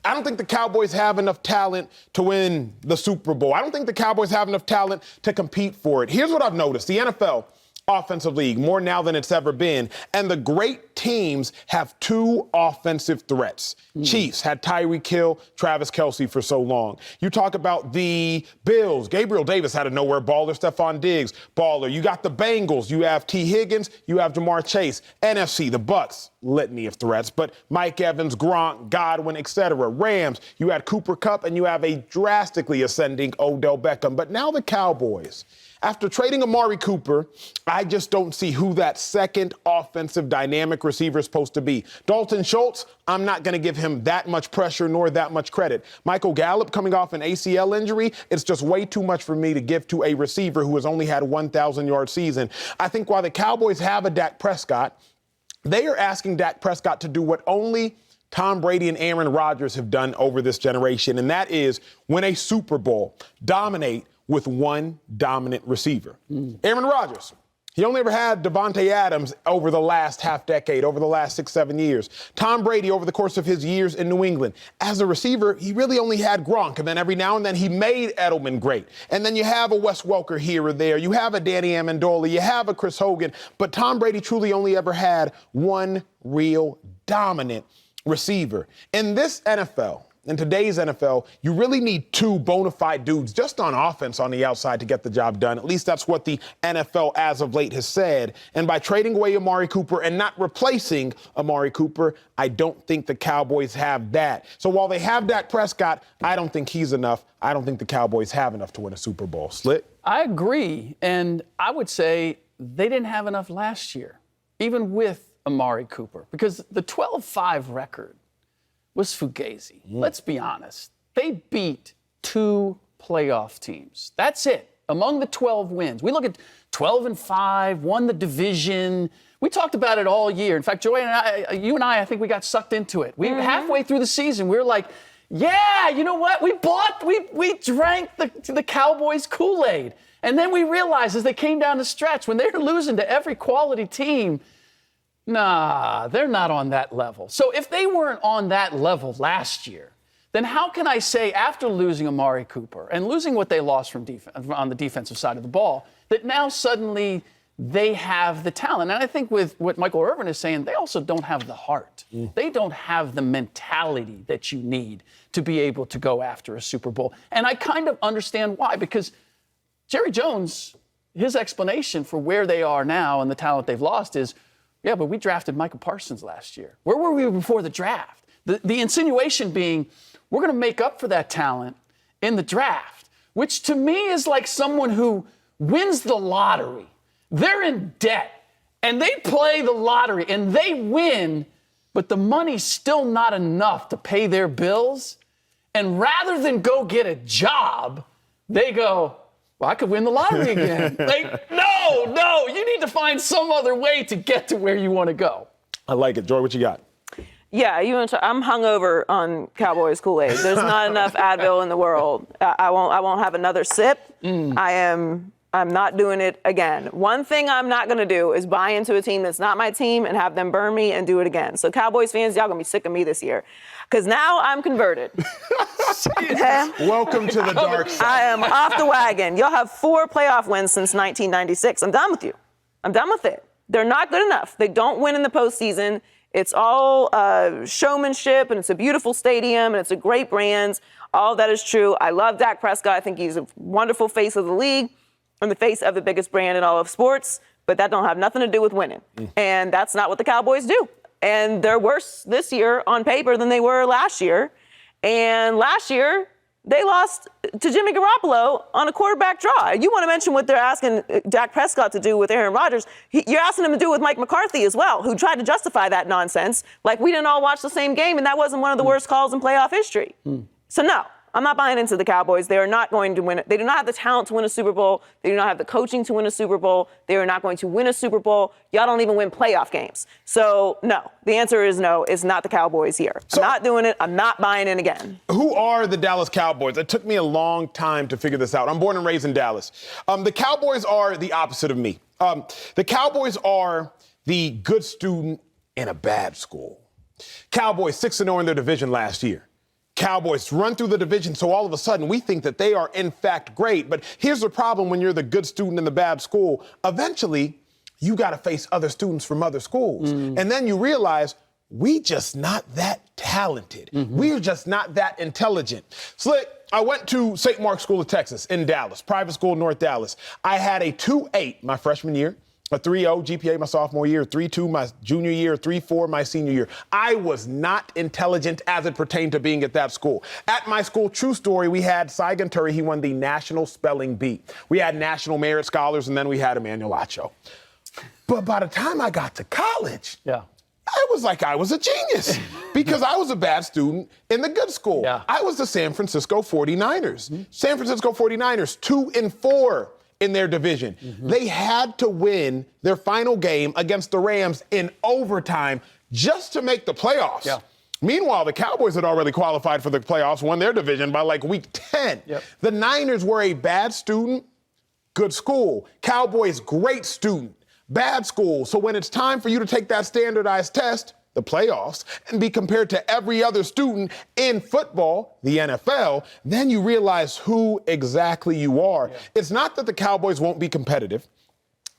I don't think the Cowboys have enough talent to win the Super Bowl. I don't think the Cowboys have enough talent to compete for it. Here's what I've noticed. The NFL offensive league, more now than it's ever been. And the great teams have two offensive threats. Chiefs had Tyreek Hill, Travis Kelce for so long. You talk about the Bills. Gabriel Davis had a nowhere baller. Stephon Diggs, baller. You got the Bengals. You have T. Higgins. You have Jamar Chase. NFC, the Bucks, litany of threats. But Mike Evans, Gronk, Godwin, etc. Rams, you had Cooper Kupp, and you have a drastically ascending Odell Beckham. But now the Cowboys. After trading Amari Cooper, I just don't see who that second offensive dynamic receiver is supposed to be. Dalton Schultz, I'm not going to give him that much pressure nor that much credit. Michael Gallup coming off an ACL injury, it's just way too much for me to give to a receiver who has only had a 1,000-yard season. I think while the Cowboys have a Dak Prescott, they are asking Dak Prescott to do what only Tom Brady and Aaron Rodgers have done over this generation, and that is win a Super Bowl, dominate with one dominant receiver. Aaron Rodgers, he only ever had Devontae Adams over the last half decade, over the last 6-7 years. Tom Brady over the course of his years in New England. As a receiver, he really only had Gronk, and then every now and then he made Edelman great. And then you have a Wes Welker here or there. You have a Danny Amendola. You have a Chris Hogan. But Tom Brady truly only ever had one real dominant receiver. In this NFL, in today's NFL, you really need two bona fide dudes just on offense on the outside to get the job done. At least that's what the NFL as of late has said. And by trading away Amari Cooper and not replacing Amari Cooper, I don't think the Cowboys have that. So while they have Dak Prescott, I don't think he's enough. I don't think the Cowboys have enough to win a Super Bowl. Slit? I agree. And I would say they didn't have enough last year, even with Amari Cooper, because the 12-5 record was fugazi. Let's be honest. They beat 2 playoff teams. That's it. Among the 12 wins. We look at 12-5, won the division. We talked about it all year. In fact, Joy and you and I think we got sucked into it. We halfway through the season, we were like, yeah, you know what? We drank the Cowboys Kool-Aid. And then we realized as they came down the stretch, when they were losing to every quality team, nah, they're not on that level. So if they weren't on that level last year, then how can I say after losing Amari Cooper and losing what they lost from on the defensive side of the ball, that now suddenly they have the talent? And I think with what Michael Irvin is saying, they also don't have the heart. They don't have the mentality that you need to be able to go after a Super Bowl. And I kind of understand why, because Jerry Jones, his explanation for where they are now and the talent they've lost is, yeah, but we drafted Micah Parsons last year. Where were we before the draft? The insinuation being, we're going to make up for that talent in the draft, which to me is like someone who wins the lottery. They're in debt, and they play the lottery, and they win, but the money's still not enough to pay their bills. And rather than go get a job, they go, well, I could win the lottery again. Like, no, you need to find some other way to get to where you want to go. I like it. Joy, what you got? Yeah, I'm hungover on Cowboys Kool-Aid. There's not enough Advil in the world. I won't have another sip. I'm not doing it again. One thing I'm not going to do is buy into a team that's not my team and have them burn me and do it again. So Cowboys fans, y'all going to be sick of me this year. Because now I'm converted. Okay? Welcome to the dark side. I am off the wagon. Y'all have 4 playoff wins since 1996. I'm done with you. I'm done with it. They're not good enough. They don't win in the postseason. It's all showmanship, and it's a beautiful stadium, and it's a great brand. All that is true. I love Dak Prescott. I think he's a wonderful face of the league and the face of the biggest brand in all of sports, but that don't have nothing to do with winning. And that's not what the Cowboys do. And they're worse this year on paper than they were last year. And last year, they lost to Jimmy Garoppolo on a quarterback draw. You want to mention what they're asking Dak Prescott to do with Aaron Rodgers. You're asking him to do with Mike McCarthy as well, who tried to justify that nonsense. Like, we didn't all watch the same game, and that wasn't one of the worst calls in playoff history. So, no. I'm not buying into the Cowboys. They are not going to win it. They do not have the talent to win a Super Bowl. They do not have the coaching to win a Super Bowl. They are not going to win a Super Bowl. Y'all don't even win playoff games. So, no. The answer is no. It's not the Cowboys here. I'm not doing it. I'm not buying in again. Who are the Dallas Cowboys? It took me a long time to figure this out. I'm born and raised in Dallas. The Cowboys are the opposite of me. The Cowboys are the good student in a bad school. Cowboys 6-0 in their division last year. Cowboys run through the division, so all of a sudden we think that they are in fact great. But here's the problem when you're the good student in the bad school. Eventually, you got to face other students from other schools. And then you realize we just not that talented. We're just not that intelligent. Slick, I went to St. Mark's School of Texas in Dallas, private school in North Dallas. I had a 2.8 my freshman year, a 3.0 GPA my sophomore year, 3.2 my junior year, 3.4 my senior year. I was not intelligent as it pertained to being at that school. At my school, true story, we had Cy Gunturi. He won the National Spelling Bee. We had National Merit Scholars, and then we had Emmanuel Acho. But by the time I got to college, I was like I was a genius because I was a bad student in the good school. I was the San Francisco 49ers. San Francisco 49ers, 2-4 in their division. They had to win their final game against the Rams in overtime just to make the playoffs. Meanwhile, the Cowboys had already qualified for the playoffs, won their division by like week 10. The Niners were a bad student, good school. Cowboys, great student, bad school. So when it's time for you to take that standardized test, the playoffs, and be compared to every other student in football, the NFL, then you realize who exactly you are. It's not that the Cowboys won't be competitive.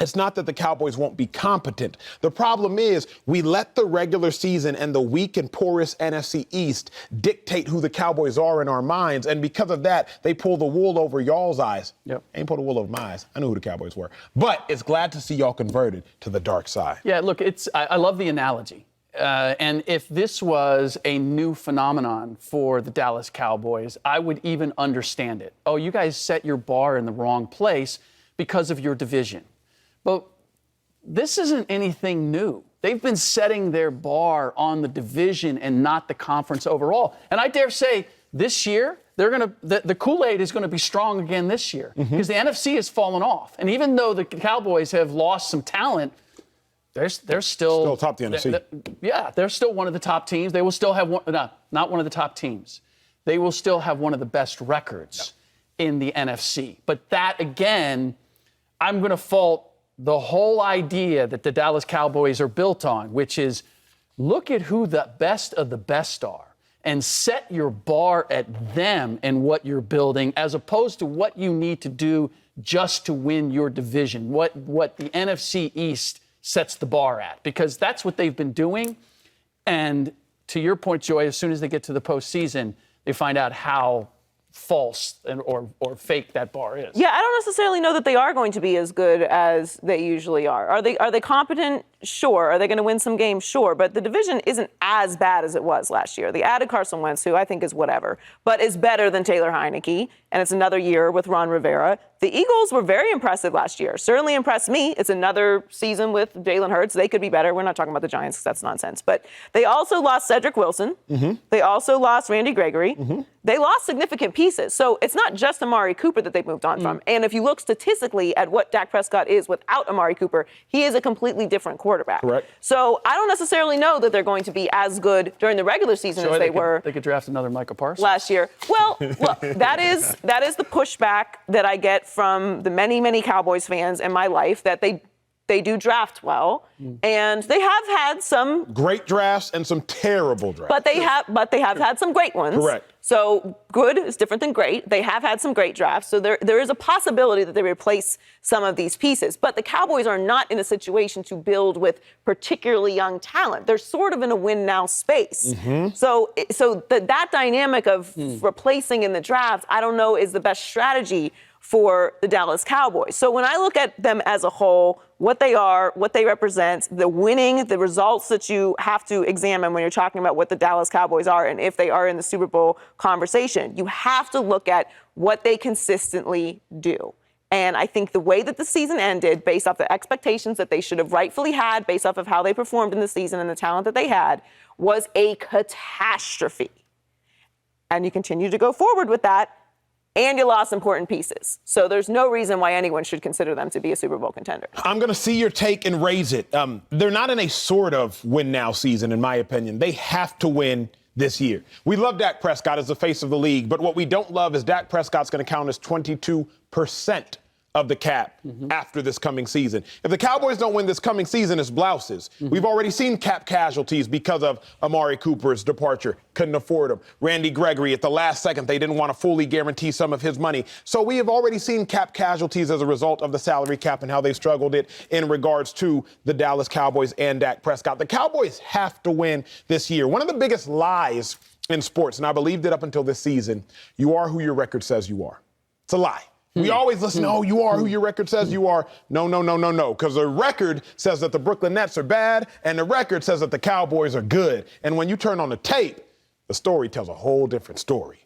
It's not that the Cowboys won't be competent. The problem is we let the regular season and the weak and porous NFC East dictate who the Cowboys are in our minds. And because of that, they pull the wool over y'all's eyes. Ain't pull the wool over my eyes. I knew who the Cowboys were. But it's glad to see y'all converted to the dark side. Yeah, look, I love the analogy. And if this was a new phenomenon for the Dallas Cowboys, I would even understand it. Oh, you guys set your bar in the wrong place because of your division. But this isn't anything new. They've been setting their bar on the division and not the conference overall. And I dare say this year, the Kool-Aid is going to be strong again this year because the NFC has fallen off. And even though the Cowboys have lost some talent, they're still top the NFC. They're still one of the top teams. They will still have not one of the top teams. They will still have one of the best records in the NFC. But that, again, I'm going to fault the whole idea that the Dallas Cowboys are built on, which is look at who the best of the best are and set your bar at them and what you're building as opposed to what you need to do just to win your division, what the NFC East sets the bar at, because that's what they've been doing. And to your point, Joy, as soon as they get to the postseason, they find out how false or fake that bar is. Yeah, I don't necessarily know that they are going to be as good as they usually are. Are they competent? Sure. Are they going to win some games? Sure. But the division isn't as bad as it was last year. They added Carson Wentz, who I think is whatever, but is better than Taylor Heineke, and it's another year with Ron Rivera. The Eagles were very impressive last year. Certainly impressed me. It's another season with Jalen Hurts. They could be better. We're not talking about the Giants because that's nonsense. But they also lost Cedrick Wilson. They also lost Randy Gregory. They lost significant pieces. So it's not just Amari Cooper that they've moved on from. And if you look statistically at what Dak Prescott is without Amari Cooper, he is a completely different quarterback. Correct. So I don't necessarily know that they're going to be as good during the regular season as they were. They could draft another Micah Parsons last year. Well, look, that is the pushback that I get from the many Cowboys fans in my life, that they do draft well, and they have had some great drafts and some terrible drafts. But they have had some great ones. Correct. So good is different than great. They have had some great drafts. So there is a possibility that they replace some of these pieces. But the Cowboys are not in a situation to build with particularly young talent. They're sort of in a win now space. So that dynamic of replacing in the draft, I don't know, is the best strategy for the Dallas Cowboys. So when I look at them as a whole, what they are, what they represent, the winning, the results that you have to examine when you're talking about what the Dallas Cowboys are and if they are in the Super Bowl conversation, you have to look at what they consistently do. And I think the way that the season ended, based off the expectations that they should have rightfully had, based off of how they performed in the season and the talent that they had, was a catastrophe. And you continue to go forward with that, and you lost important pieces. So there's no reason why anyone should consider them to be a Super Bowl contender. I'm going to see your take and raise it. They're not in a sort of win-now season, in my opinion. They have to win this year. We love Dak Prescott as the face of the league, but what we don't love is Dak Prescott's going to count as 22% of the cap after this coming season. If the Cowboys don't win this coming season, it's blouses. We've already seen cap casualties because of Amari Cooper's departure. Couldn't afford him. Randy Gregory, at the last second, they didn't want to fully guarantee some of his money. So we have already seen cap casualties as a result of the salary cap and how they struggled it in regards to the Dallas Cowboys and Dak Prescott. The Cowboys have to win this year. One of the biggest lies in sports, and I believed it up until this season, you are who your record says you are. It's a lie. We always listen, oh, you are who your record says you are. No, no, no, no, no. Because the record says that the Brooklyn Nets are bad, and the record says that the Cowboys are good. And when you turn on the tape, the story tells a whole different story.